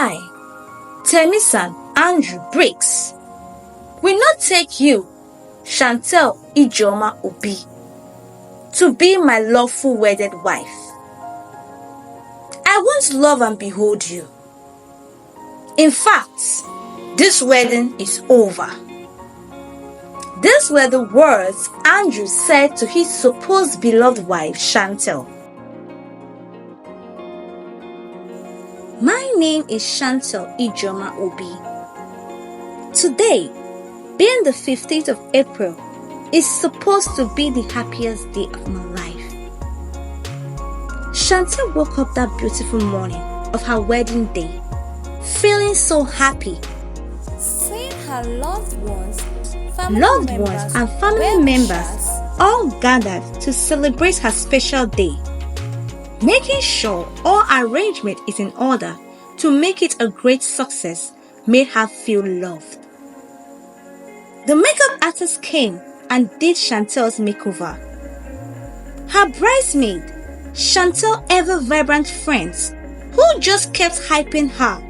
I, Temisan Andrew Briggs, will not take you, Chantel Ijoma Obi, to be my lawful wedded wife. I won't love and behold you. In fact, this wedding is over. These were the words Andrew said to his supposed beloved wife, Chantel. My name is Chantel Ijoma Obi. Today, being the 15th of April, is supposed to be the happiest day of my life. Chantel woke up that beautiful morning of her wedding day, feeling so happy. Seeing her loved ones and family members all gathered to celebrate her special day, making sure all arrangement is in order to make it a great success made her feel loved. The makeup artist came and did Chantel's makeover. Her bridesmaid, Chantel's ever-vibrant friends, who just kept hyping her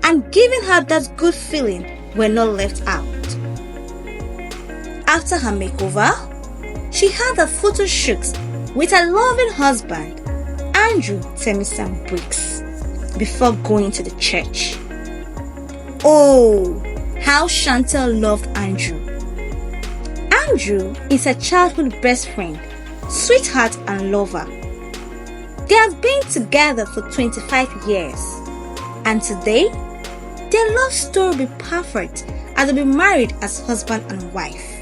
and giving her that good feeling, were not left out. After her makeover, she had a photo shoot with her loving husband, Andrew Temisan Briggs, before going to the church. Oh, how Chantel loved Andrew. Andrew is her childhood best friend, sweetheart and lover. They have been together for 25 years, and today, their love story will be perfect as they be married as husband and wife.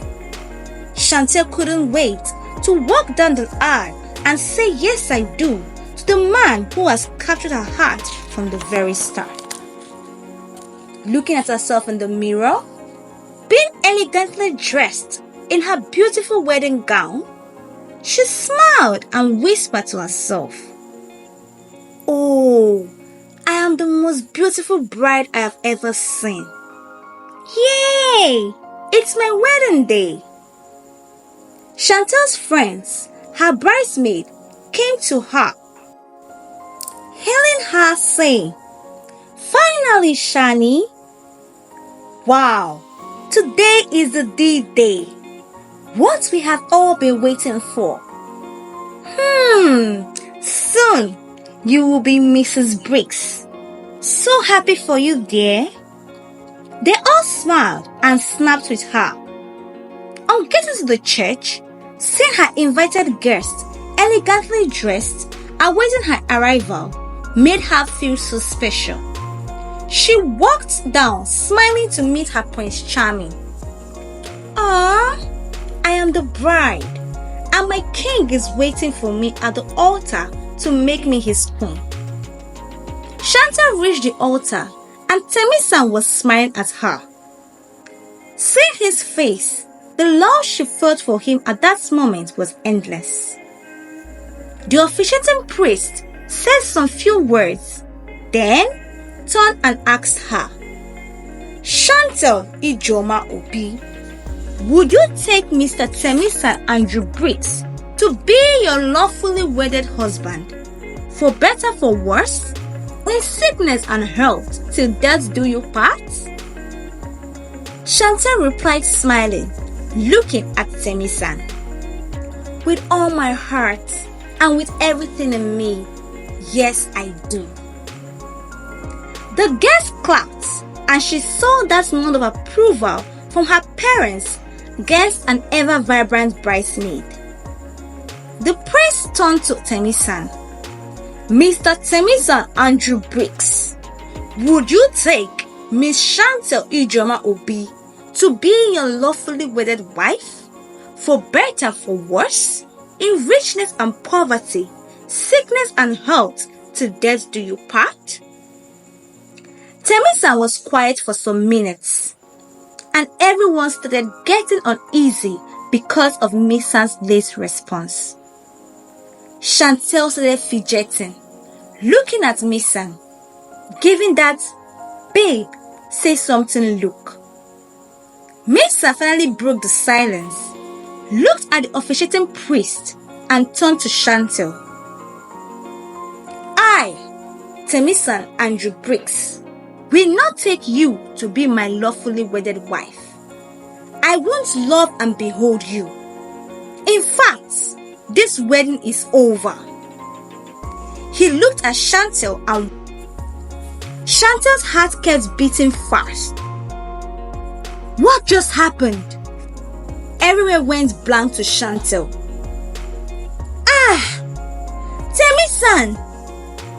Chantel couldn't wait to walk down the aisle and say yes I do to the man who has captured her heart from the very start. Looking at herself in the mirror, being elegantly dressed in her beautiful wedding gown, she smiled and whispered to herself, "Oh, I am the most beautiful bride I have ever seen. Yay! It's my wedding day." Chantel's friends, her bridesmaid, came to her, hailing her saying, "Finally, Shani! Wow, today is the D-Day. What we have all been waiting for. Soon you will be Mrs. Briggs. So happy for you, dear." They all smiled and snapped with her. On getting to the church, seeing her invited guests elegantly dressed, awaiting her arrival, made her feel so special. She walked down smiling to meet her Prince Charming. "Ah, I am the bride, and my king is waiting for me at the altar to make me his queen." Chantel reached the altar, and Temisan was smiling at her. Seeing his face, the love she felt for him at that moment was endless. The officiating priest said some few words, then turned and asked her, "Chantel Ijoma Obi, would you take Mr. Temisan Andrew Briggs to be your lawfully wedded husband, for better for worse, in sickness and health, till death do you part?" Chantel replied smiling, looking at Temisan. "With all my heart and with everything in me, yes I do." The guests clapped, and she saw that nod of approval from her parents, guests, and ever-vibrant bridesmaid. The priest turned to Temisan. "Mr. Temisan Andrew Briggs, would you take Miss Chantel Ijoma Obi to be your lawfully wedded wife, for better for worse, in richness and poverty, sickness and health, till death do you part?" Temisan was quiet for some minutes, and everyone started getting uneasy because of Misan's late response. Chantel started fidgeting, looking at Misan, giving that "babe, say something" look. Misa finally broke the silence, looked at the officiating priest, and turned to Chantel. "I, Temisan Andrew Briggs, will not take you to be my lawfully wedded wife. I won't love and behold you. In fact, this wedding is over. He looked at Chantel and Chantel's heart kept beating fast. What just happened? Everywhere went blank to Chantel. Temi-san!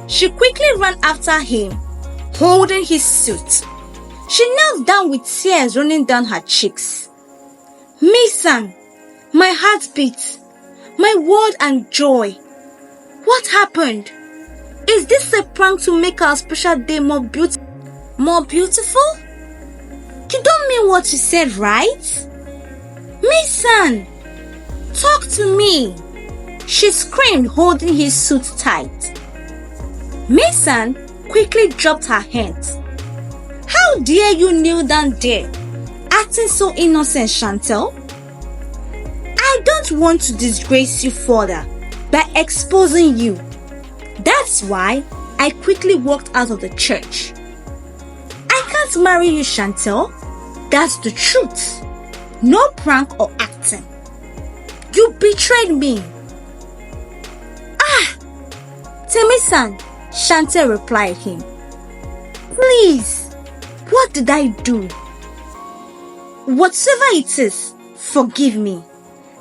She quickly ran after him, holding his suit. She knelt down with tears running down her cheeks. Me-san, my heart beats, my world and joy. What happened? Is this a prank to make our special day more beautiful? More beautiful? You don't mean what you said, right? Me-san, talk to me. She screamed, holding his suit tight. Me-san quickly dropped her hands. How dare you kneel down there, acting so innocent, Chantel? I don't want to disgrace you further by exposing you. That's why I quickly walked out of the church. I can't marry you, Chantel. That's the truth. No prank or acting. You betrayed me. Temi-san, Chantel replied him. Please, what did I do? Whatever it is, forgive me.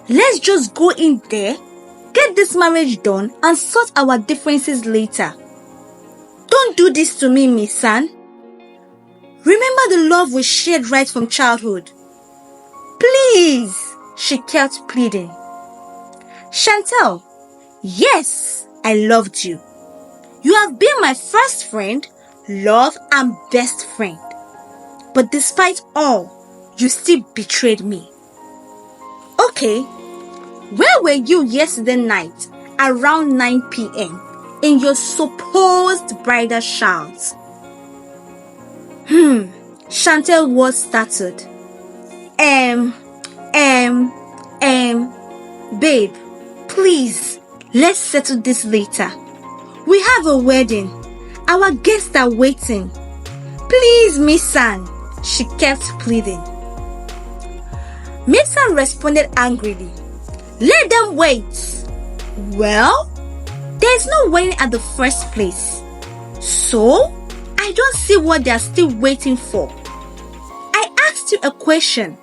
Let's just go in there, get this marriage done, and sort our differences later. Don't do this to me, me-san. Remember the love we shared right from childhood. Please, she kept pleading. Chantel, yes, I loved you. You have been my first friend, love, and best friend. But despite all, you still betrayed me. Okay, where were you yesterday night around 9 p.m. in your supposed bridal showers? Chantel was startled. Babe, please, let's settle this later. We have a wedding. Our guests are waiting. Please, Miss-san, she kept pleading. Miss-san responded angrily. Let them wait. Well, there's no wedding at the first place. So, I don't see what they are still waiting for. I asked you a question,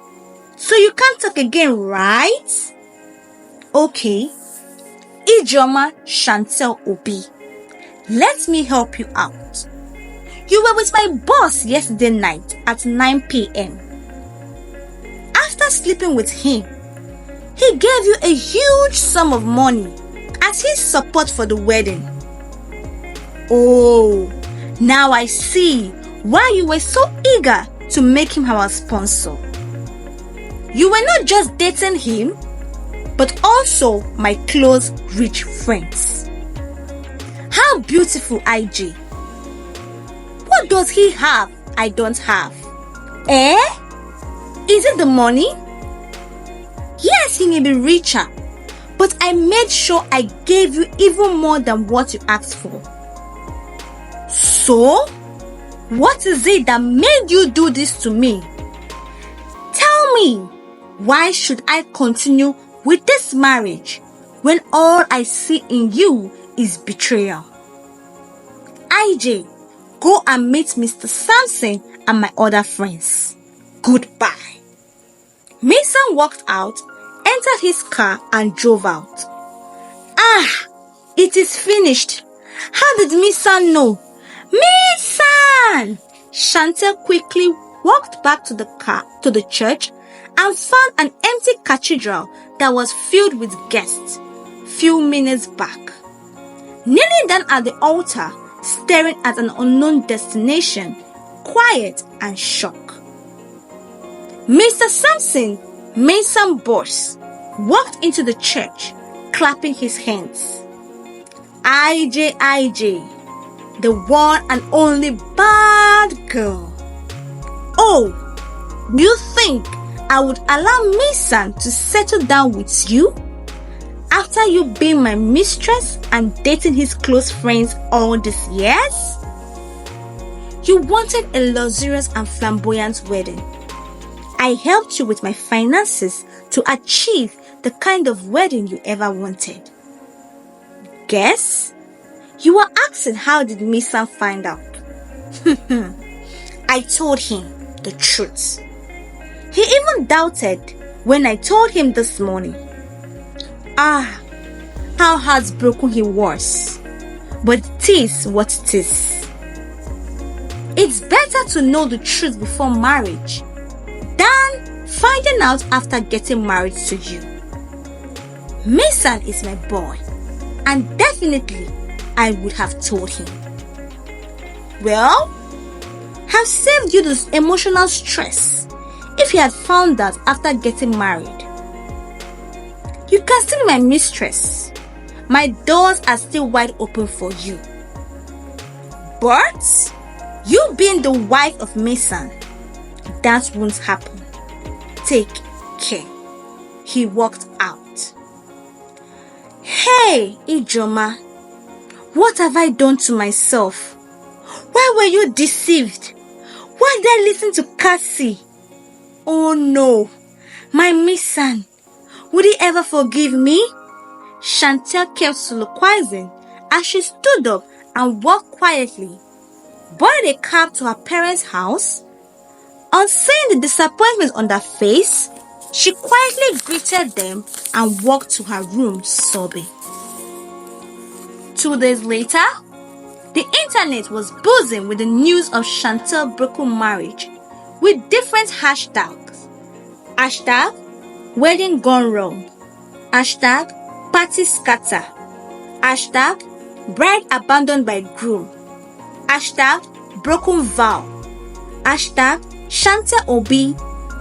so you can't talk again, right? Okay. Ijoma Chantel Obi, let me help you out. You were with my boss yesterday night at 9 p.m. After sleeping with him, he gave you a huge sum of money as his support for the wedding. Oh, now I see why you were so eager to make him our sponsor. You were not just dating him, but also my close, rich friends. How beautiful, IJ. What does he have I don't have? Is it the money? Yes, he may be richer, but I made sure I gave you even more than what you asked for. So, what is it that made you do this to me? Tell me, why should I continue with this marriage when all I see in you is betrayal? IJ, go and meet Mr. Sampson and my other friends. Goodbye. Mason walked out, entered his car and drove out. It is finished. How did Mason know? Mason! Chantel quickly walked back to the church and found an empty cathedral that was filled with guests few minutes back. Kneeling down at the altar, staring at an unknown destination, quiet and shocked. Mr. Sampson, Mason boss, walked into the church, clapping his hands. IJ, the one and only bad girl. Oh, do you think I would allow Mason to settle down with you after you being my mistress and dating his close friends all these years? You wanted a luxurious and flamboyant wedding. I helped you with my finances to achieve the kind of wedding you ever wanted. Guess? You were asking how did Misan find out? I told him the truth. He even doubted when I told him this morning. Ah, how heartbroken he was. But it is what it is. It's better to know the truth before marriage than finding out after getting married to you. Mason is my boy, and definitely I would have told him. Well, have saved you this emotional stress if you had found out after getting married. You can still be my mistress. My doors are still wide open for you. But you being the wife of Mason, that won't happen. Take care. He walked out. Hey, Ijoma, what have I done to myself? Why were you deceived? Why did I listen to Cassie? Oh no, my Mason, would he ever forgive me? Chantel kept soliloquizing as she stood up and walked quietly, boarded a cab to her parents' house. On seeing the disappointment on their face, she quietly greeted them and walked to her room sobbing. 2 days later, the internet was buzzing with the news of Chantel's broken marriage with different hashtags. Hashtag wedding gone wrong. Hashtag party scatter. Hashtag bride abandoned by groom. Hashtag broken vow. Hashtag Chantel Obi,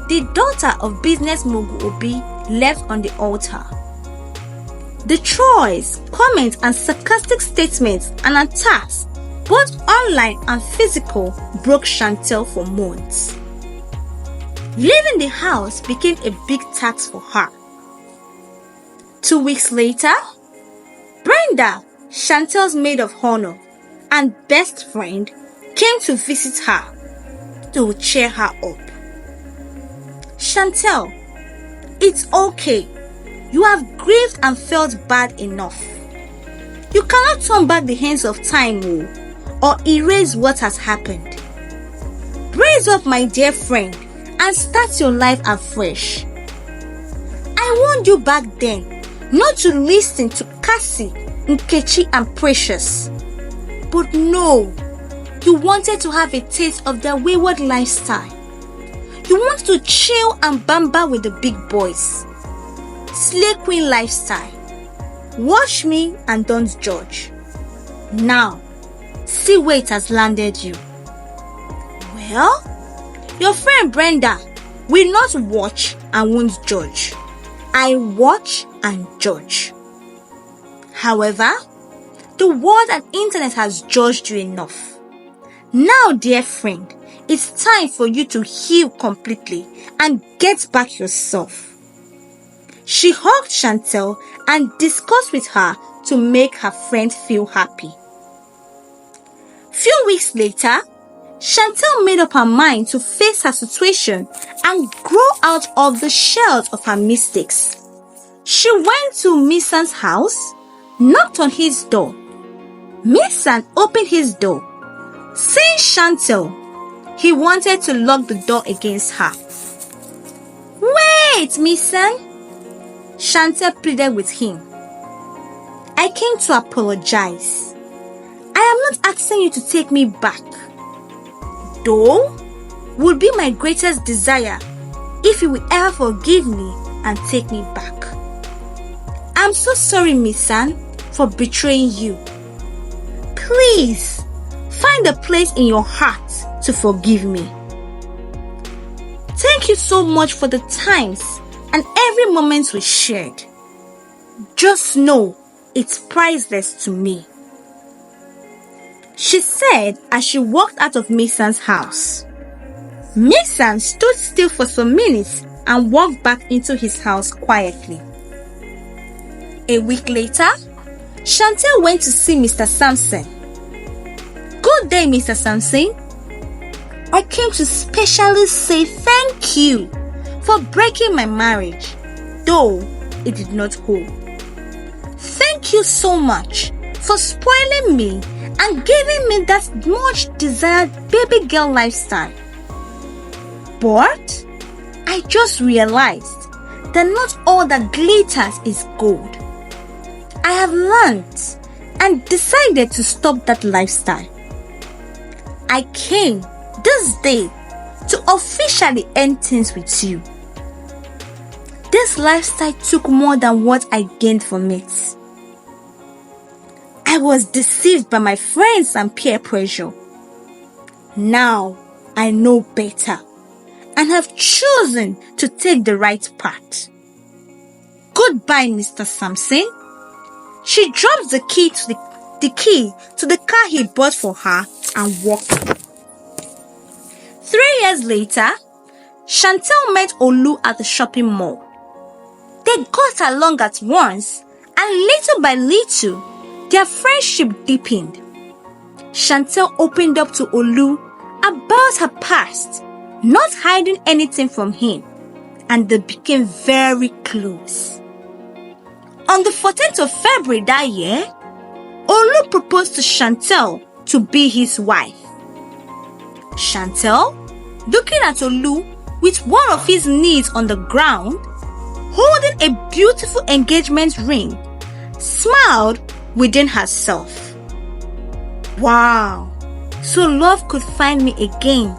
the daughter of business mogul Obi, left on the altar. The trolls, comments and sarcastic statements and attacks, both online and physical, broke Chantel for months. Leaving the house became a big task for her. 2 weeks later, Brenda, Chantel's maid of honor and best friend, came to visit her to cheer her up. Chantel, it's okay. You have grieved and felt bad enough. You cannot turn back the hands of time or erase what has happened. Brace up, my dear friend, and start your life afresh. I warned you back then not to listen to Cassie, Nkechi and Precious. But no, you wanted to have a taste of their wayward lifestyle. You wanted to chill and bamba with the big boys. Slay queen lifestyle. Watch me and don't judge. Now, see where it has landed you. Well, your friend Brenda will not watch and won't judge. I watch and judge. However, the world and internet has judged you enough. Now, dear friend, it's time for you to heal completely and get back yourself. She hugged Chantel and discussed with her to make her friend feel happy. Few weeks later, Chantel made up her mind to face her situation and grow out of the shells of her mistakes. She went to Missan's house, knocked on his door. Missan opened his door. Seeing Chantel, he wanted to lock the door against her. Wait, Missan, Chantel pleaded with him. I came to apologize. I am not asking you to take me back. Though, would be my greatest desire if you will ever forgive me and take me back. I'm so sorry, Missan, for betraying you. Please, find a place in your heart to forgive me. Thank you so much for the times and every moment we shared. Just know it's priceless to me, she said as she walked out of Mason's house. Mason stood still for some minutes and walked back into his house quietly. A week later, Chantel went to see Mr. Sampson. Good day, Mr. Sampson. I came to specially say thank you for breaking my marriage, though it did not hold. Thank you so much for spoiling me and giving me that much desired baby girl lifestyle. But I just realized that not all that glitters is gold. I have learned and decided to stop that lifestyle. I came this day to officially end things with you. This lifestyle took more than what I gained from it. I was deceived by my friends and peer pressure. Now I know better and have chosen to take the right path. Goodbye, Mr. Sampson. She drops the key to the car he bought for her and walked. 3 years later, Chantel met Olu at the shopping mall. They got along at once, and little by little, their friendship deepened. Chantel opened up to Olu about her past, not hiding anything from him, and they became very close. On the 14th of February that year, Olu proposed to Chantel to be his wife. Chantel, looking at Olu with one of his knees on the ground, holding a beautiful engagement ring, smiled within herself. Wow, so love could find me again.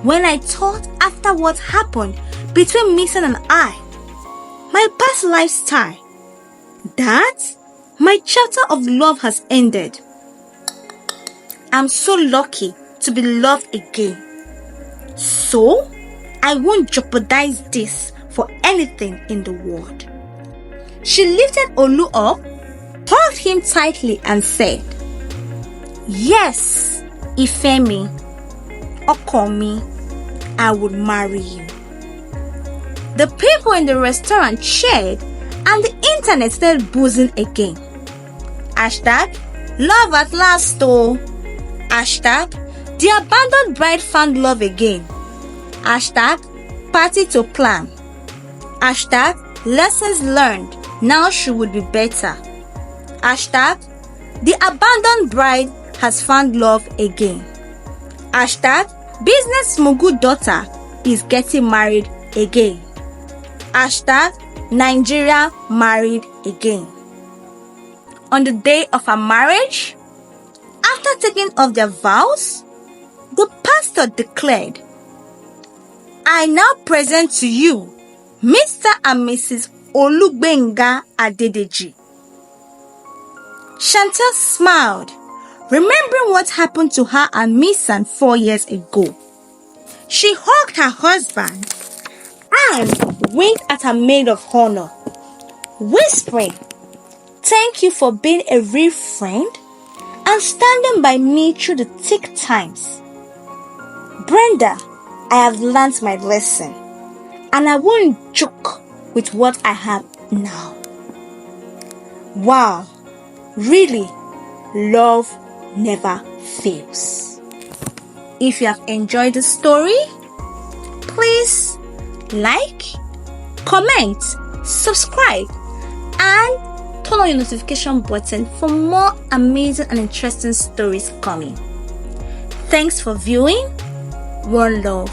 When I thought after what happened between Mason and I, my past lifestyle, that my chapter of love has ended. I'm so lucky to be loved again. So, I won't jeopardize this for anything in the world. She lifted Olu up, hugged him tightly and said, "Yes, Ifemi, Okomi, I would marry you." The people in the restaurant cheered and the internet started buzzing again. Hashtag love at last though. Hashtag the abandoned bride found love again. Hashtag party to plan. Hashtag lessons learned, now she would be better. Hashtag the abandoned bride has found love again. Hashtag business mogul daughter is getting married again. Hashtag Nigeria married again. On the day of her marriage, after taking off their vows, the pastor declared, "I now present to you Mr. and Mrs. Olugbenga Adedeji." Chantel smiled, remembering what happened to her and Mason 4 years ago. She hugged her husband and winked at her maid of honor, whispering, "Thank you for being a real friend and standing by me through the thick times. Brenda, I have learned my lesson, and I won't joke with what I have now." Wow, really, love never fails. If you have enjoyed the story, please like, comment, subscribe, and turn on your notification button for more amazing and interesting stories coming. Thanks for viewing. One love.